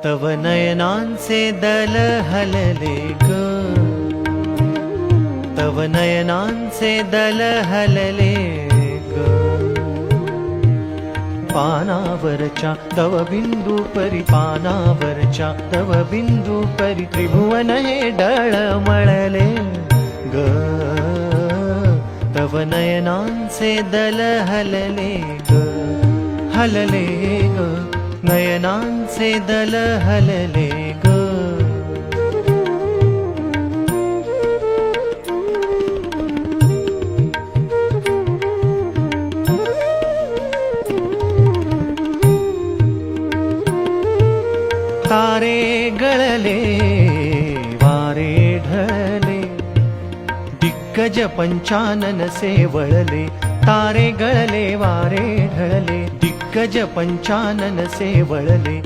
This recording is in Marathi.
तव नयनांचे दल हलले ग, तव नयनांचे दल हलले ग. पानावरच्या तव बिंदू परी, पानावरच्या तव बिंदू परी त्रिभुवन हे डळमळले ग. तव नयनांचे दल हलले ग, हलले ग. नयनांचे दल हलले ग. तारे गळले वारे ढळले, दिग्गज पंचानन सेवळले. तारे गळले वारे ढळले, दिग्गज पंचानन सेवळले.